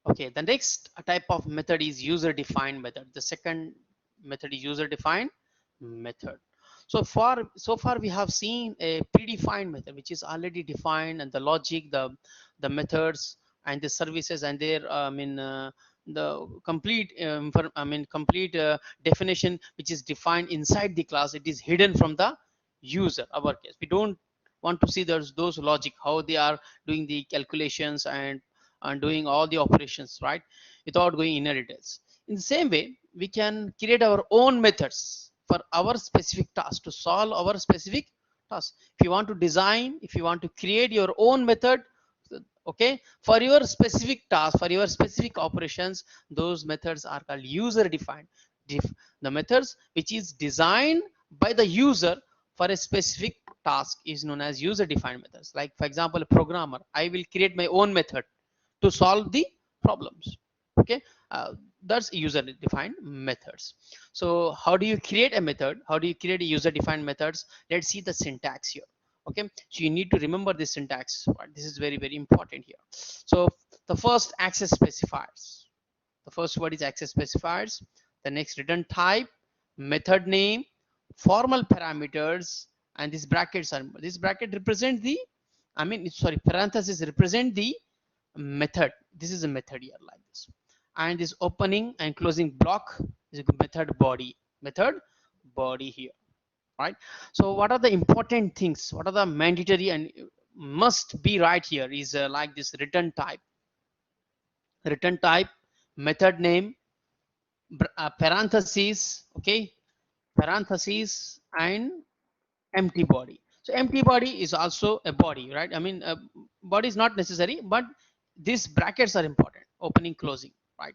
Okay, the next type of method is user defined method. The second method is user defined method. So far we have seen a predefined method which is already defined, and the logic, the methods and the services and their the complete complete definition which is defined inside the class. It is hidden from the user. Our case, we don't want to see those logic, how they are doing the calculations and doing all the operations, right, without going inner details. In the same way, we can create our own methods for our specific task to solve our specific task. If you want to design, if you want to create your own method, okay, for your specific task, for your specific operations, those methods are called user defined. The methods which is designed by the user for a specific task is known as user defined methods. Like for example, a programmer, I will create my own method to solve the problems. Okay, that's user defined methods. So how do you create a method? How do you create a user defined methods? Let's see the syntax here. Okay, so you need to remember this syntax. This is very, very important here. So the first, access specifiers. The first word is access specifiers. The next, return type, method name, formal parameters, and these brackets are, this bracket represent the, sorry, parentheses represent the method. This is a method here like this. And this opening and closing block is a method body. Method body here, right? So what are the important things? What are the mandatory and must be right here is like this: return type, method name, parentheses, okay, parentheses, and empty body. So empty body is also a body, right? Body is not necessary, but these brackets are important: opening, closing, right?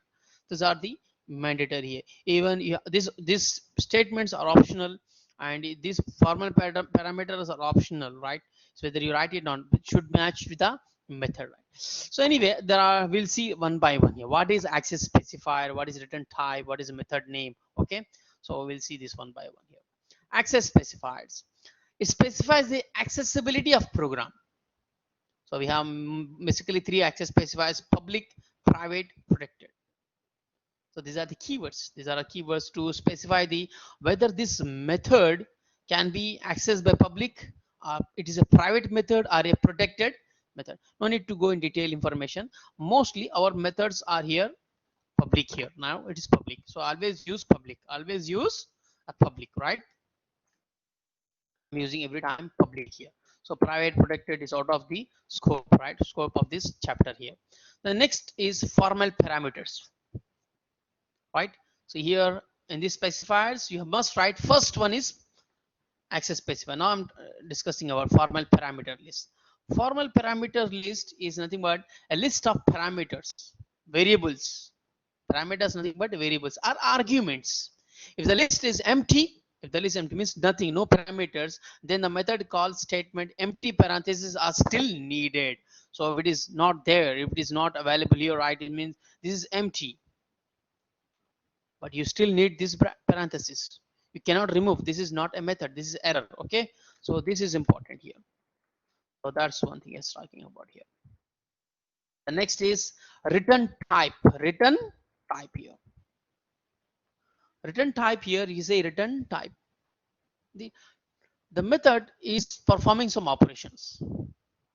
These are the mandatory here. Even these statements are optional, and these formal parameters are optional, right? So whether you write it on, it should match with the method, right? So anyway, there are, we'll see one by one here. What is access specifier? What is return type? What is a method name? Okay, so we'll see this one by one here. Access specifiers, it specifies the accessibility of program. So we have basically three access specifiers: public, private, protected. So these are the keywords. These are the keywords to specify the whether this method can be accessed by public, it is a private method, or a protected method. No need to go in detail information. Mostly our methods are here public here. Now it is public. So always use public. Always use a public, right? I'm using every time public here. So private, protected is out of the scope, right? Scope of this chapter here. The next is formal parameters, right? So here in these specifiers, you must write, first one is access specifier. Now I'm discussing our formal parameter list. Formal parameter list is nothing but a list of parameters, variables. Parameters nothing but variables are arguments. If the list is empty, if the list empty means nothing, no parameters, then the method call statement empty parentheses are still needed. So if it is not there, if it is not available here, right, it means this is empty, but you still need this parenthesis. You cannot remove. This is not a method. This is error. Okay, so this is important here. So that's one thing it's talking about here. The next is return type. Return type here. Return type here is a return type. The method is performing some operations.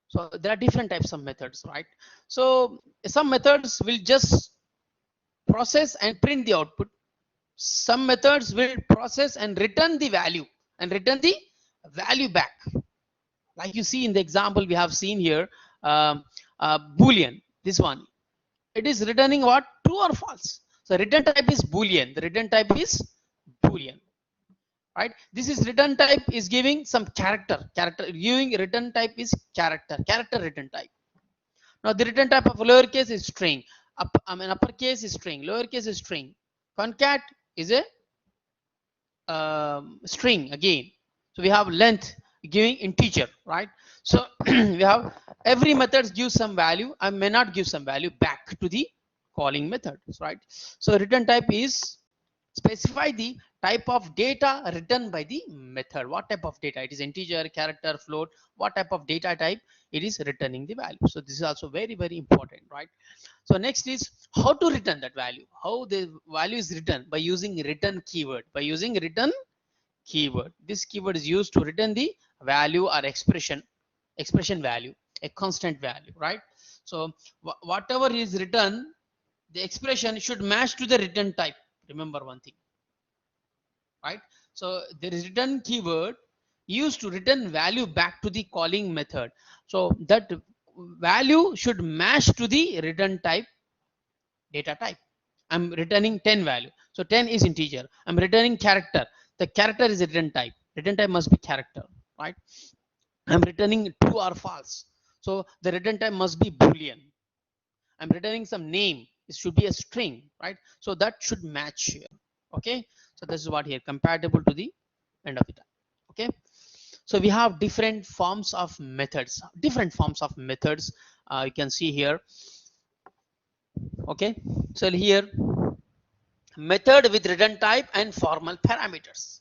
So there are different types of methods, right? So some methods will just process and print the output. Some methods will process and return the value back. Like you see in the example we have seen here, Boolean, this one, it is returning what? True or false. So return type is Boolean. The return type is Boolean, right? This is return type is giving some character giving return type is character return type. Now the return type of lowercase is string, uppercase is string, lowercase is string, concat is a string again. So we have length giving integer, right? So we have every method gives some value and may not give some value back to the calling method, right? So return type is specify the type of data returned by the method. What type of data? It is integer, character, float. What type of data type it is returning the value. So this is also very, very important, right? So next is how to return that value, how the value is written, by using return keyword. By using return keyword, this keyword is used to return the value or expression value, a constant value, right? So whatever is written, the expression should match to the return type. Remember one thing, right? So the return keyword used to return value back to the calling method. So that value should match to the return type, data type. I'm returning 10 value. So 10 is integer. I'm returning character. The character is return type. Return type must be character, right? I'm returning true or false. So the return type must be Boolean. I'm returning some name. It should be a string, right? So that should match here. Okay. So this is what here, compatible to the end of the time. Okay. So we have different forms of methods. You can see here. Okay. So here, method with return type and formal parameters.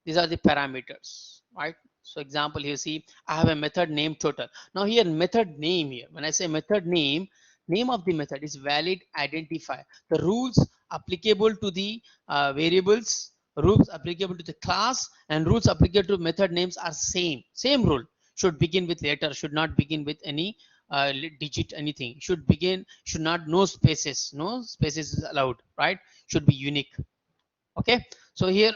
These are the parameters, right? So example, you see, I have a method name total. Now here, method name here. When I say method name of the method is valid identifier. The rules applicable to the variables, rules applicable to the class, and rules applicable to method names are same. Same rule. Should begin with letter, should not begin with any digit, anything. Should not, no spaces is allowed, right? Should be unique. Okay. So here,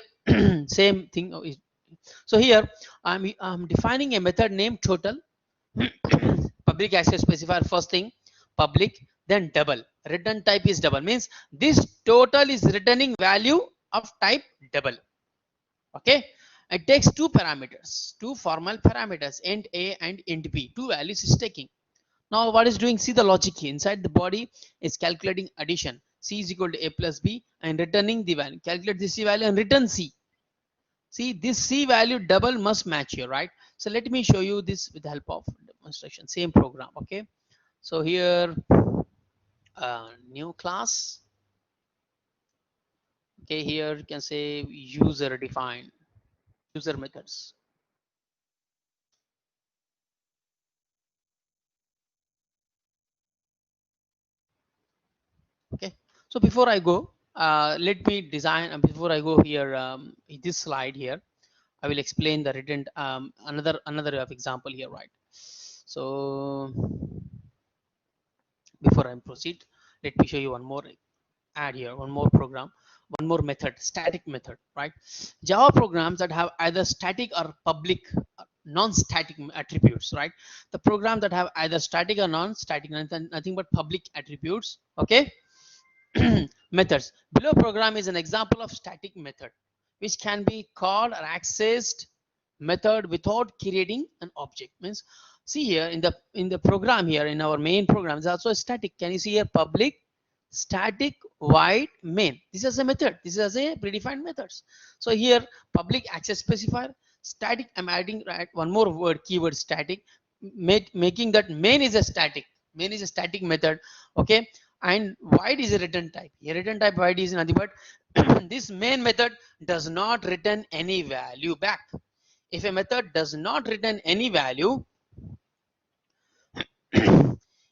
same thing. So here I'm defining a method name total. Public access specifier, first thing public, then double. Return type is double, means this total is returning value of type double. Okay. It takes two parameters, two formal parameters, int a and int b. Two values is taking. Now what is doing? See the logic here. Inside the body is calculating addition. C is equal to a plus b and returning the value. Calculate the c value and return c. See, this C value double must match here, right? So let me show you this with the help of demonstration, same program. Okay. So here, new class. Okay. Here you can say user defined, user methods. Okay. So before I go, let me design, before I go here, this slide here, I will explain the written, another example here, right? So before I proceed, let me show you one more, add here one more program, one more method, static method, right? Java programs that have either static or public, non-static attributes, right? The program that have either static or non-static, nothing but public attributes. Okay. Methods below program is an example of static method which can be called or accessed method without creating an object. Means, see here in the program here, in our main program is also a static. Can you see here, public static void main? This is a method, this is a predefined methods. So here, public access specifier, static, I'm adding, right, one more word, keyword static, making that main is a static, method. Okay. And void is a return type. A return type void is nothing but this main method does not return any value back. If a method does not return any value,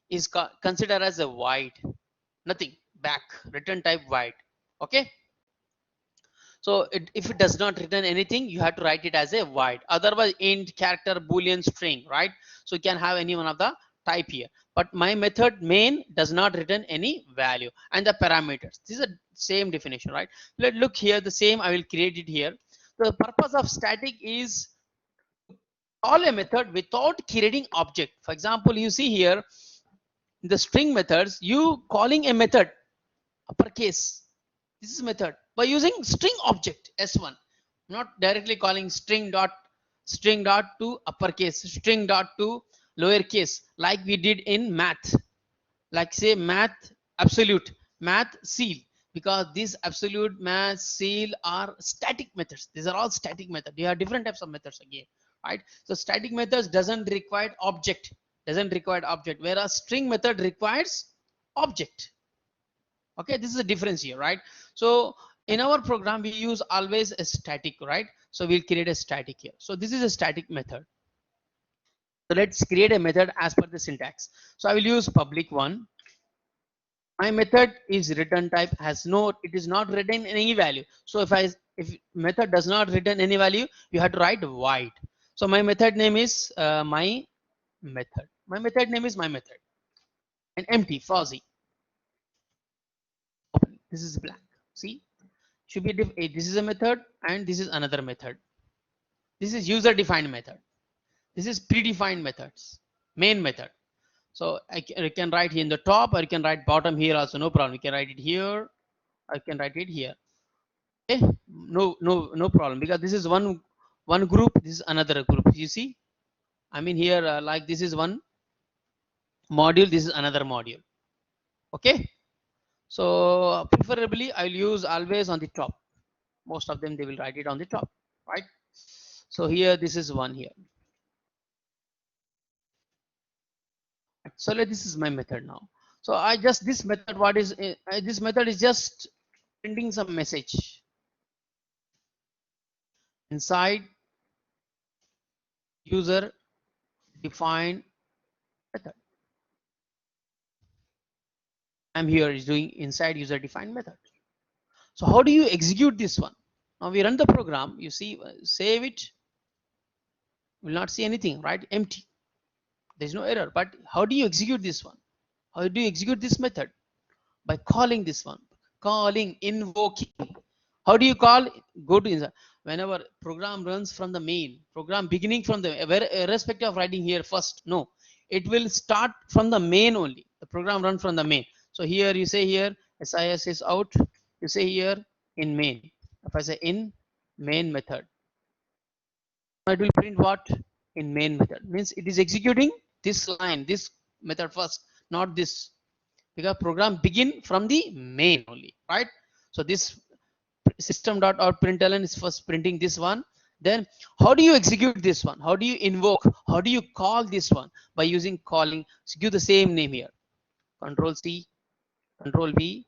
is considered as a void, nothing back, return type void. Okay. So if it does not return anything, you have to write it as a void. Otherwise, int, character, boolean, string, right? So you can have any one of the type here. But my method main does not return any value, and the parameters. This is the same definition, right? Let's look here. The same I will create it here. The purpose of static is call a method without creating object. For example, you see here in the string methods, you calling a method uppercase. This is method by using string object s1, not directly calling string dot to uppercase, string dot to lowercase, like we did in math. Like say math absolute, math ceil, because these absolute, math ceil are static methods. These are all static methods. They are different types of methods again, right? So static methods doesn't require object, whereas string method requires object. Okay, this is a difference here, right? So in our program we use always a static, right? So we'll create a static here. So this is a static method. So let's create a method as per the syntax. So I will use public one, My method is return type has no, it is not written in any value. So if method does not return any value, you have to write void. So my method name is my method. My method name is my method, and empty fuzzy. Open. This is blank. See, should be this is a method and this is another method. This is user defined method. This is predefined methods, main method. So I can write here in the top, or you can write bottom here also, no problem. You can write it here, I can write it here. Okay, no problem, because this is one group, this is another group. You see, I mean here like this is one module, this is another module. Okay, so preferably I'll use always on the top. Most of them they will write it on the top, right? So here this is one here. So this is my method now. So I just this method, what is this method is just printing some message inside user defined method. I'm here is doing inside user defined method. So how do you execute this one? Now we run the program, you see, save it, will not see anything, right? Empty. There's no error. But how do you execute this one? How do you execute this method? By calling this one, calling, invoking. How do you call? Go to inside. Whenever program runs from the main, program beginning from the, irrespective of writing here first, no, it will start from the main only. The program run from the main. So here you say here SIS is out. You say here in main. If I say in main method, it will print what? In main method. Means it is executing this line, this method first, not this, because program begin from the main only, right? So this system.out.println is first printing this one. Then how do you execute this one? How do you invoke? How do you call this one? By using calling. So give the same name here. Control C, Control V,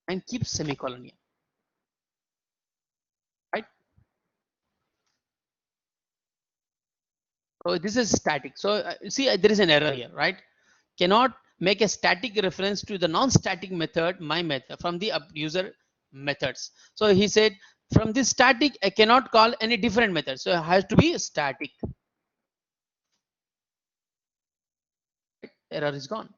and keep semicolon here, right? So this is static. So see, there is an error here, right? Cannot make a static reference to the non-static method, my method, from the user methods. So he said, from this static, I cannot call any different method. So it has to be static. Error is gone.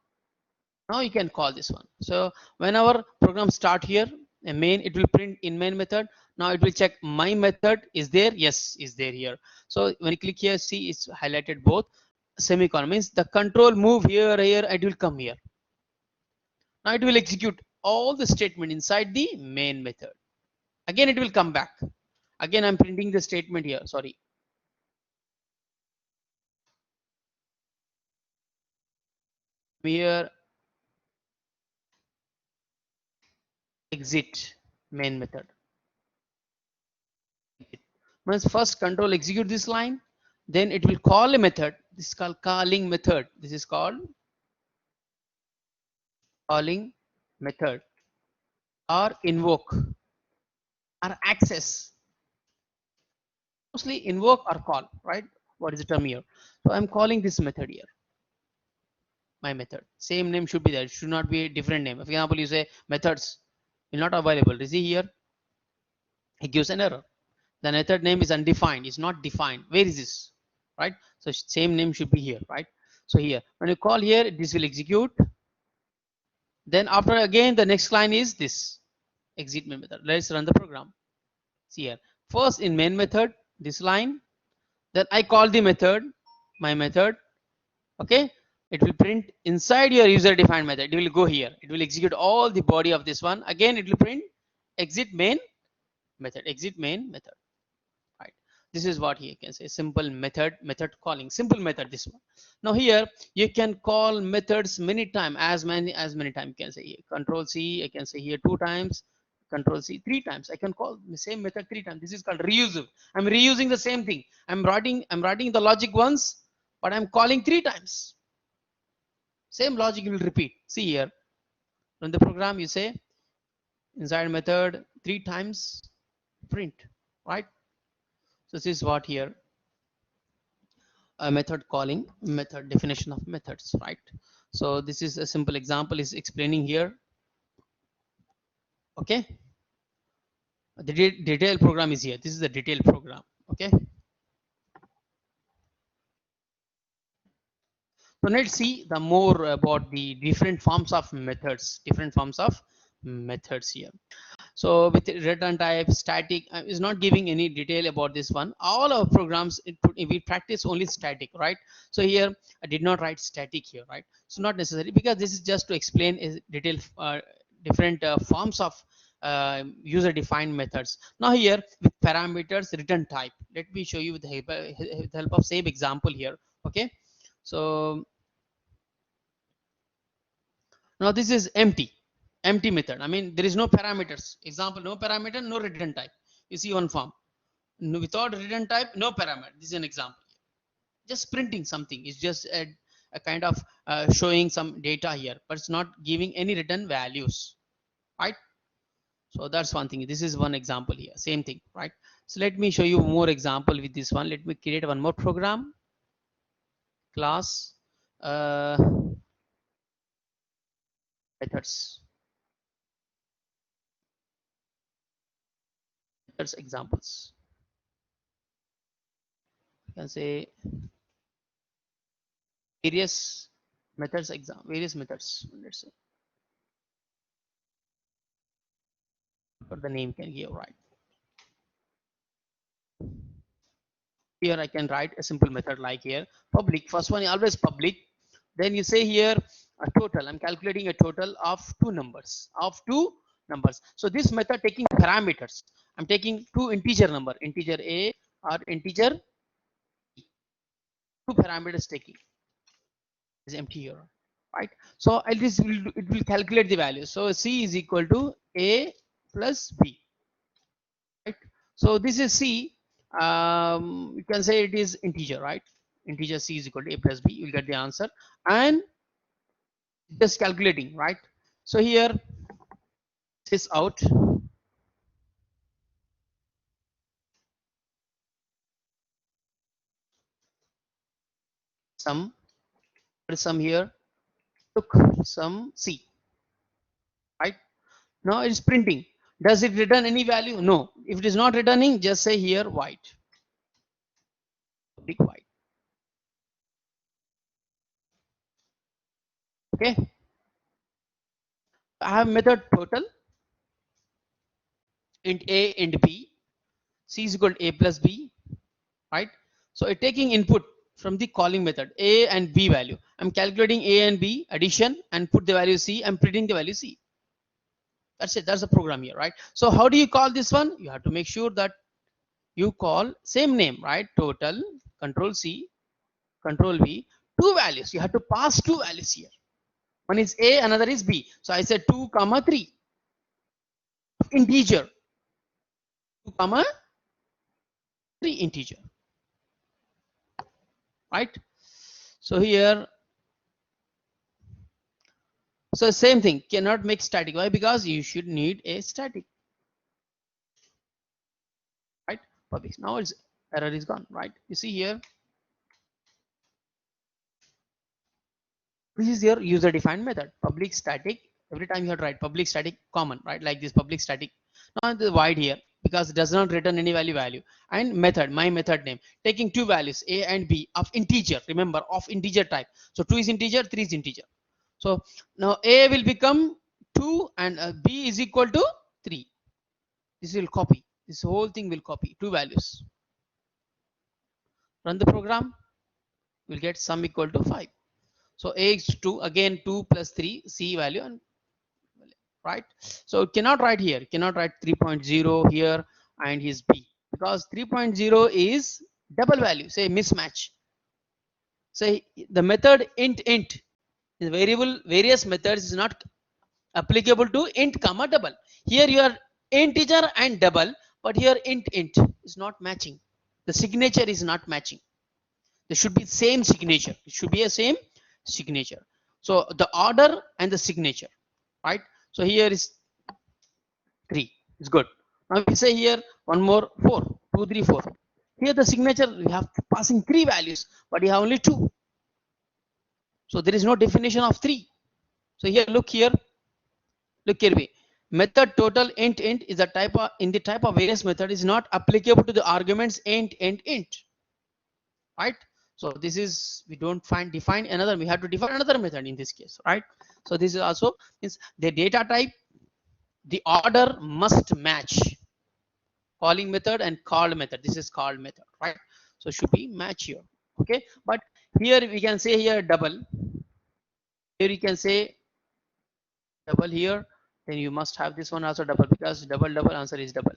Now you can call this one. So when our program start here, a main, it will print in main method. Now it will check my method is there. Yes, is there here. So when you click here, see it's highlighted both. Semicolon means the control move here, it will come here. Now it will execute all the statement inside the main method. Again, it will come back. Again, I'm printing the statement here. Sorry. Here, exit main method. Once first control execute this line, then it will call a method. This is called calling method. This is called calling method, or invoke, or access. Mostly invoke or call, right? What is the term here? So I'm calling this method here. My method. Same name should be there. It should not be a different name. For example, you say methods will not available. You see here, it gives an error. The method name is undefined. It's not defined. Where is this? Right? So same name should be here, right? So here, when you call here, this will execute. Then after again, the next line is this exit main method. Let's run the program. See here. First in main method, this line. Then I call the method, my method. Okay. It will print inside your user defined method. It will go here. It will execute all the body of this one. Again, it will print exit main method. Exit main method. Right. This is what he can say. Simple method calling. Simple method. This one. Now here you can call methods many times, as many times. You can say here. Control C. I can say here 2 times. Control C 3 times. I can call the same method 3 times. This is called reuse. I'm reusing the same thing. I'm writing the logic once, but I'm calling 3 times. Same logic will repeat. See here. Run the program. You say inside method 3 times print. Right. So this is what here. A method calling, method definition of methods, right? So this is a simple example is explaining here. Okay, the detailed program is here. This is the detailed program. Okay, so let's see the more about the different forms of methods, here. So with return type, static is not giving any detail about this one. All our programs we practice only static, right? So here I did not write static here, right? So not necessary, because this is just to explain is detail different forms of user defined methods. Now here with parameters return type, let me show you with the help of same example here. Okay, so now this is empty method. I mean, there is no parameters. Example, no parameter, no return type. You see one form. No, without return type, no parameter. This is an example. Just printing something. It's just a kind of showing some data here, but it's not giving any return values, right? So that's one thing. This is one example here. Same thing, right? So let me show you more example with this one. Let me create one more program. Class methods. Methods examples. You can say various methods various methods, let's say, for the name can give, right? Here I can write a simple method like here public. First one always public. Then you say here a total. I'm calculating a total of two numbers. So this method taking parameters. I'm taking two integer number, integer a or integer b. Two parameters taking is empty here, right? So it will calculate the value. So c is equal to a plus b, right? So this is c. You can say it is integer, right? Integer c is equal to a plus b. You'll get the answer, and just calculating, right? So here this out some, some here took some c, right? Now it is printing. Does it return any value? No. If it is not returning, just say here white, big white. Okay. I have method total int a int b, c is equal to a plus b, right? So it taking input from the calling method a and b value. I'm calculating a and b addition and put the value c. I'm printing the value c. That's it. That's the program here, right? So how do you call this one? You have to make sure that you call same name, right? Total, control c, control v, two values. You have to pass two values here. One is a, another is b. So I said 2 comma 3 integer, 2 comma 3 integer, right? So here, so same thing, cannot make static. Why? Because you should need a static, right? Public. Now it's error is gone, right? You see here, this is your user defined method, public static. Every time you have to write public static common, right? Like this public static. Now the void here, because it does not return any value, and method, my method name, taking two values a and b of integer. Remember, of integer type. So 2 is integer, 3 is integer. So now a will become 2 and b is equal to 3. This will copy, this whole thing will copy two values. Run the program, will get sum equal to 5. So a is 2, again 2 plus 3 c value, and right? So cannot write here, cannot write 3.0 here and his b, because 3.0 is double value, say mismatch. Say the method int is variable, various methods is not applicable to int comma double. Here you are integer and double, but here int is not matching. The signature is not matching. There should be same signature. It should be a same signature. So the order and the signature, right? So here is 3. It's good. Now we say here one more 4, 2, 3, 4. Here the signature we have passing 3 values, but you have only 2. So there is no definition of 3. So here, look here, method total int is a type of, in the type of various method is not applicable to the arguments int, right? So this is, we don't define another, we have to define another method in this case, right? So this is also means the data type, the order must match calling method and called method. This is called method, right? So should be match here. Okay, but here we can say here double, here you can say double here, then you must have this one also double, because double answer is double,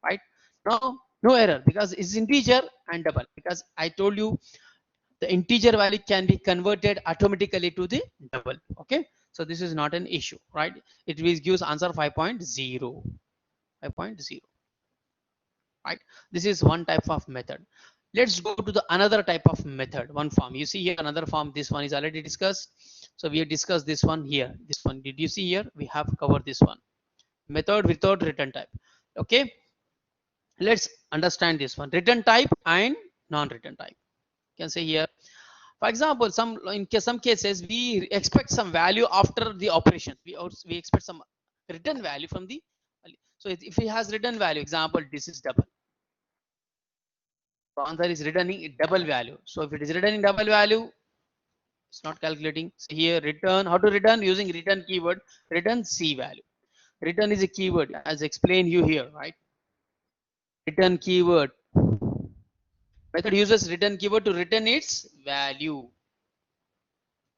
right? Now no error because it's integer and double, because I told you the integer value can be converted automatically to the double. Okay, so this is not an issue, right? It will gives answer 5.0, right? This is one type of method. Let's go to the another type of method, one form. You see here another form, this one is already discussed. So we have discussed this one here, this one, did you see here? We have covered this one, method without return type. Okay, let's understand this one, return type and non-return type. You can say here, for example, some cases we expect some value after the operation, we expect some return value from the, so if it has return value, example this is double, so answer is returning double value. So if it is returning double value, it's not calculating. So here return, how to return? Using return keyword, return C value. Return is a keyword as explained you here, right? Return keyword, method uses return keyword to return its value,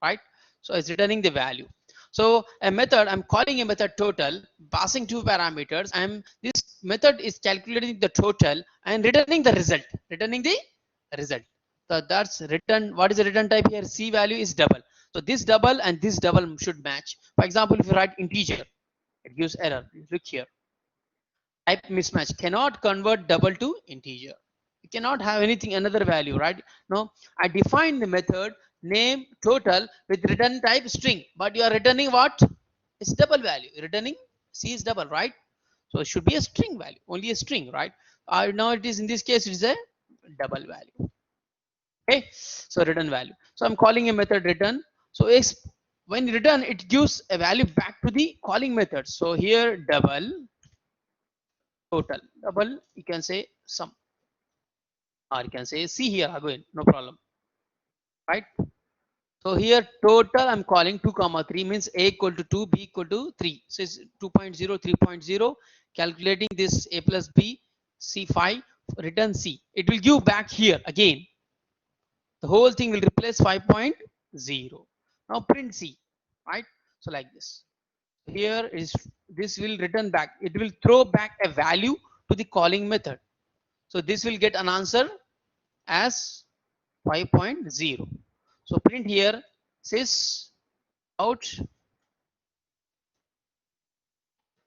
right? So it's returning the value. So a method, I'm calling a method total, passing 2 parameters. This method is calculating the total and returning the result, So that's return. What is the return type here? C value is double. So this double and this double should match. For example, if you write integer, it gives error. Look here. Type mismatch, cannot convert double to integer. You cannot have anything another value, right? No, I define the method name total with return type string, but you are returning what? It's double value. Returning C is double, right? So it should be a string value, only a string, right? Now it is, in this case it is a double value. Okay, so return value. So I'm calling a method return. So when return, it gives a value back to the calling method. So here double total, double, you can say sum, or you can say C here again, no problem, right? So here total I'm calling 2 comma 3 means A equal to 2, B equal to 3. So it's 2.0, 3.0, calculating this A plus B, C5, return C. It will give back here again. The whole thing will replace 5.0. Now print C, right? So like this. Here is, this will return back. It will throw back a value to the calling method. So this will get an answer as 5.0. So print here says out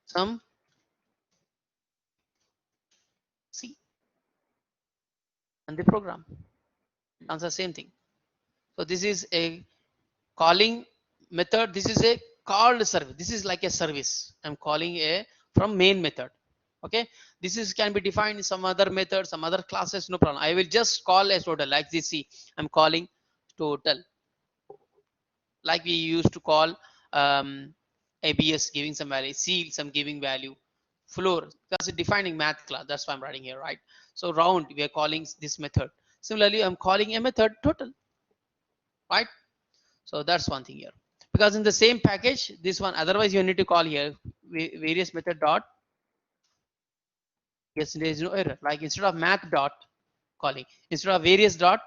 some C and the program answer same thing. So this is a calling method. This is a called service. This is like a service. I'm calling a from main method. Okay, this is can be defined in some other method, some other classes, no problem. I will just call a total like this. See, I'm calling total like we used to call ABS giving some value, seal some giving value, floor, that's a defining math class. That's why I'm writing here, right? So round, we are calling this method. Similarly, I'm calling a method total, right? So that's one thing here. Because in the same package, this one, otherwise you need to call here various method dot. Yes, there is no error. Like instead of math dot calling, instead of various dot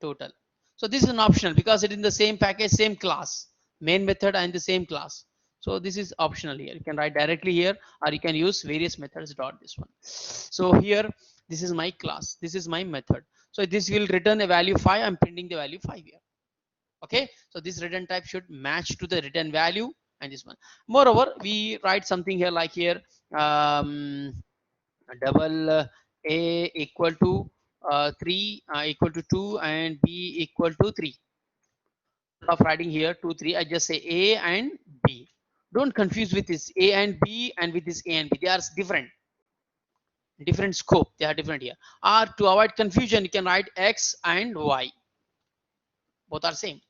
total. So this is an optional because it is in the same package, same class, main method and the same class. So this is optional here. You can write directly here, or you can use various methods dot this one. So here, this is my class. This is my method. So this will return a value 5. I'm printing the value 5 here. Okay. So this return type should match to the return value and this one. Moreover, we write something here like here, double A equal to 3 equal to 2 and B equal to 3. Of writing here 2 3, I just say A and B. Don't confuse with this A and B and with this A and B. They are different scope. They are different here. Or to avoid confusion, you can write X and Y. Both are same.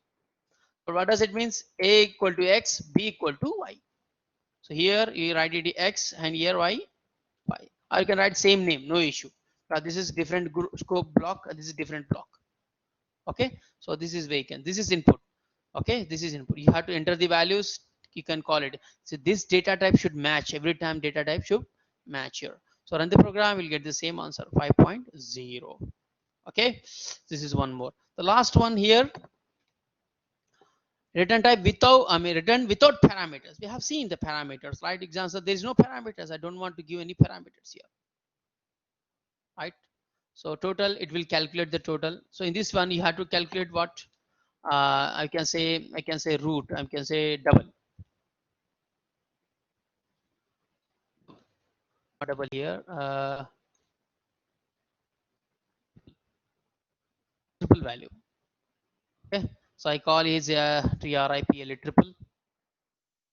But what does it means? A equal to X, B equal to Y. So here you write it X and here Y. Or you can write same name, no issue. Now this is different scope block and this is different block. Okay, so this is vacant, this is input. Okay, this is input. You have to enter the values, you can call it. So this data type should match every time, data type should match here. So run the program, we'll get the same answer 5.0. Okay, this is one more. The last one here, return type without, return without parameters. We have seen the parameters, right? Example, there is no parameters. I don't want to give any parameters here, right? So total, it will calculate the total. So in this one, you have to calculate what I can say root. I can say double. Not double here. Triple value. Okay. So I call is triple. Triple.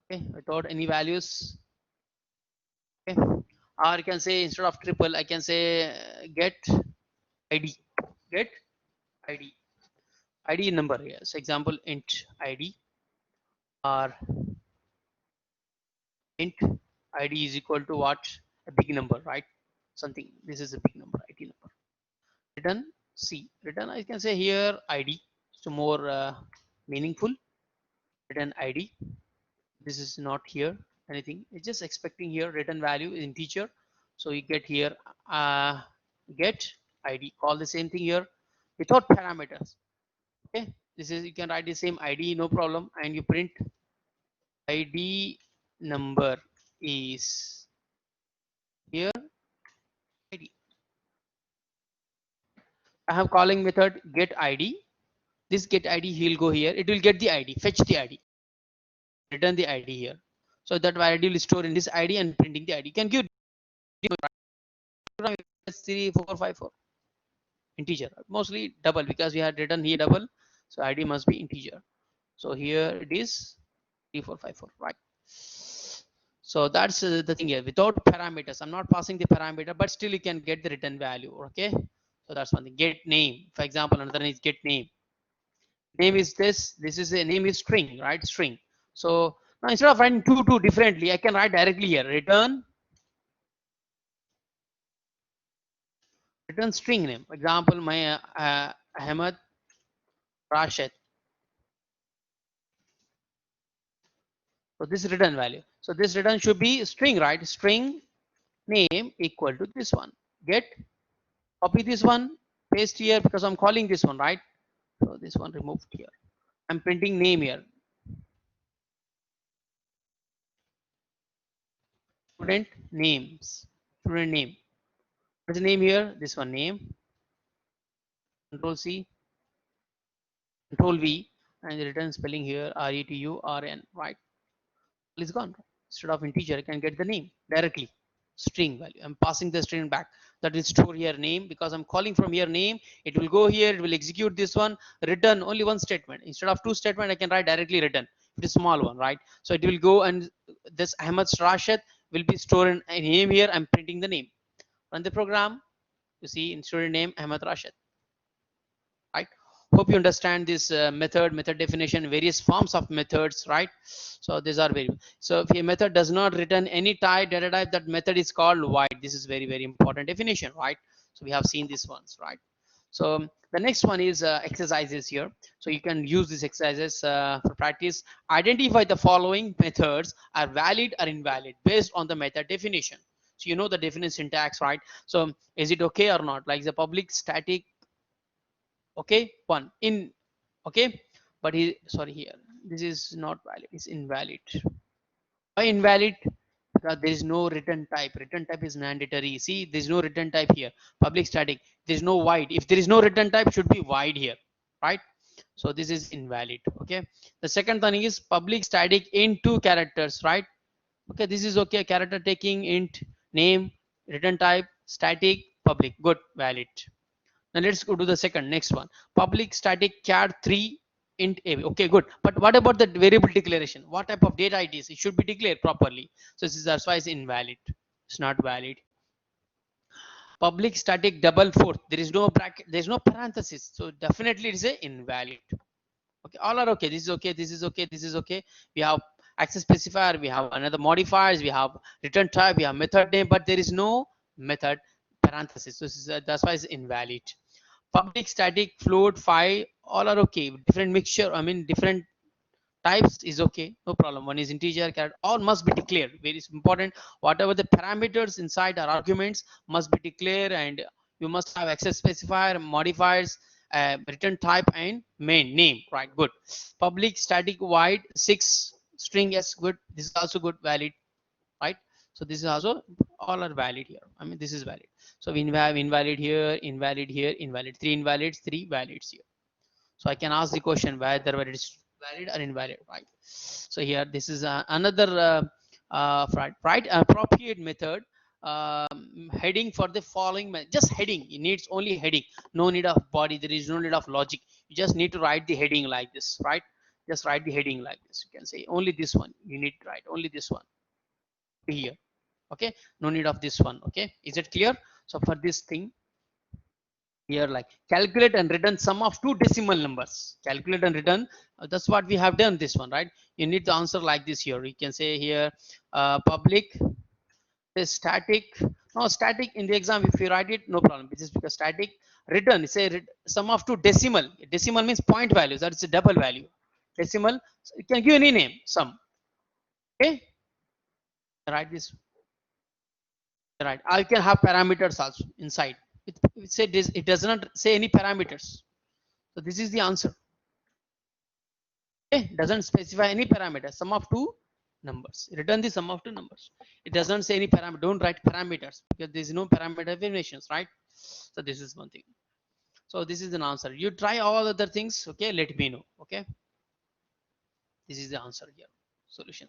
Okay. Without any values. Okay. Or you can say instead of triple, I can say get ID. Get ID. ID number here. So example int ID or int ID is equal to what? A big number, right? Something. This is a big number, ID number. Return C. Return I can say here ID. So more meaningful. Return ID. This is not here anything. It's just expecting here return value is integer. So you get here get ID. Call the same thing here without parameters. Okay. This is you can write the same ID, no problem, and you print ID number is here ID. I have calling method get ID. This get ID, he'll go here. It will get the ID, fetch the ID, return the ID here. So that ID will store in this ID and printing the ID. You can give 3454 integer, mostly double because we had written here double. So ID must be integer. So here it is 3454, right? So that's the thing here. Without parameters, I'm not passing the parameter, but still you can get the return value. Okay. So that's one thing. Get name, for example, another is get name. Name is this. This is a name is string, right? String. So now instead of writing two differently, I can write directly here. Return string name. For example, my Ahmed Rashid. So this return value. So this return should be string, right? String name equal to this one. Get copy this one, paste here because I'm calling this one, right? So this one removed here. I'm printing name here. Student names. Student name. What's the name here? This one name. Control C. Control V. And the return spelling here RETURN, right? Is gone. Instead of integer, I can get the name directly. String value. I'm passing the string back. That will store here name because I'm calling from here name. It will go here. It will execute this one. Return only one statement. Instead of two statement, I can write directly return. It is small one, right? So it will go and this Ahmed Rashid will be stored in a name here. I'm printing the name. Run the program. You see in student name Ahmed Rashid. Right? Hope you understand this method definition, various forms of methods, right? So these are very, so if a method does not return any type data type, that method is called void. This is very important definition, right? So we have seen these ones, right? So the next one is exercises here. So you can use these exercises for practice. Identify the following methods are valid or invalid based on the method definition. So you know the definite syntax, right? So is it okay or not? Like the public static, okay, one in, okay, but he, sorry, here this is not valid, it's invalid. Why invalid? Because there is no return type. Return type is mandatory. See, there is no return type here. Public static, there is no void. If there is no return type, should be void here, right? So this is invalid. Okay. The second thing is public static int 2 characters, right? Okay, this is okay. Character taking int name, return type, static, public, good, valid. Now let's go to the second, next one. Public static char 3 int a. Okay, good. But what about the variable declaration? What type of data it is? It should be declared properly. So this is, that's why it's invalid. It's not valid. Public static double fourth. There is no bracket. There is no parenthesis. So definitely it is a invalid. Okay, all are okay. This is okay, this is okay, this is okay. We have access specifier, we have another modifiers, we have return type, we have method name, but there is no method parenthesis. So this is, that's why it's invalid. Public, static, float, file, all are okay. Different mixture, I mean different types is okay, no problem. One is integer, character, all must be declared. Very important. Whatever the parameters inside our arguments must be declared, and you must have access specifier, modifiers, return type, and main name. Right, good. Public, static, void, 6 string, yes, good. This is also good, valid, right? So this is also, all are valid here. I mean this is valid. So we have invalid here, invalid here, invalid. 3 invalids, 3 valids here. So I can ask the question whether it is valid or invalid, right? So here this is another right appropriate method, heading for the following, just heading. It needs only heading, no need of body, there is no need of logic. You just need to write the heading like this, right? Just write the heading like this. You can say only this one, you need to write only this one here. Okay, no need of this one. Okay, is it clear? So for this thing here, like calculate and return sum of two decimal numbers, calculate and return, that's what we have done this one, right? You need to answer like this here. You can say here, public is static. No, static in the exam if you write it, no problem, this is because static. Return, say sum of two decimal, decimal means point values, that's a double value. Decimal, so you can give any name, sum. Okay, write this, right? I can have parameters also inside. It does not say any parameters, so this is the answer. Okay, doesn't specify any parameter, sum of two numbers, return the sum of two numbers. It doesn't say any parameter, don't write parameters because there is no parameter definitions, right? So this is one thing. So this is an answer. You try all other things, okay, let me know. Okay, this is the answer here, solution.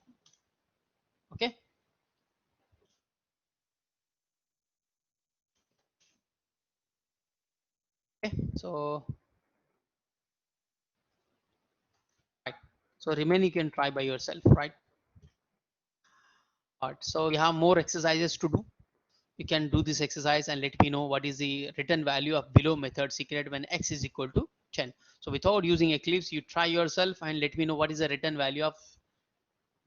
Okay, okay. So right, so remain you can try by yourself, right? All right, so we have more exercises to do. You can do this exercise and let me know what is the return value of below method secret when x is equal to 10. So without using Eclipse, you try yourself and let me know what is the return value of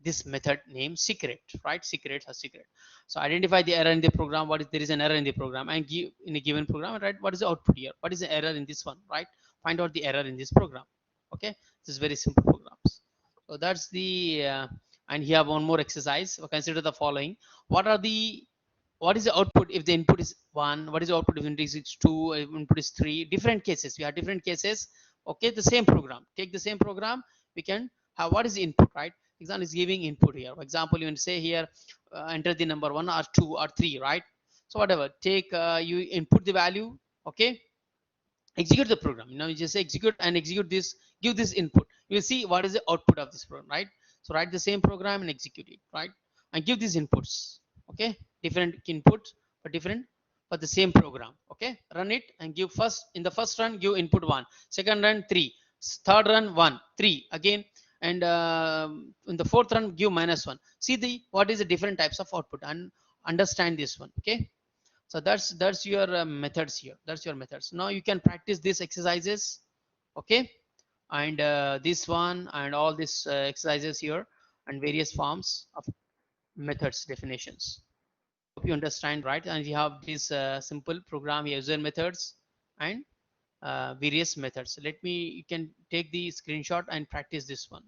this method name secret, right? Secret or secret. So identify the error in the program. What if there is an error in the program, and give in a given program, right? What is the output here? What is the error in this one, right? Find out the error in this program. Okay, this is very simple programs. So that's the and here one more exercise. So consider the following. What are the, what is the output if the input is 1? What is the output if input is 2? If input is 3? Different cases, we have different cases. Okay, the same program, take the same program, we can have what is the input, right? Example is giving input here. For example, you can say here, enter the number 1 or 2 or 3, right? So whatever, take you input the value. Okay, execute the program. You know, you just say execute and execute this, give this input, you will see what is the output of this program, right? So write the same program and execute it, right? And give these inputs. Okay, different inputs for different, for the same program. Okay, run it and give first, in the first run give input 1, second run 3, third run 1 3 again, and in the fourth run give -1. See the what is the different types of output and understand this one. Okay, so that's your methods here, that's your methods. Now you can practice these exercises. Okay, and this one and all these exercises here and various forms of methods definitions. Hope you understand, right? And you have this simple program user methods and various methods. Let me, you can take the screenshot and practice this one.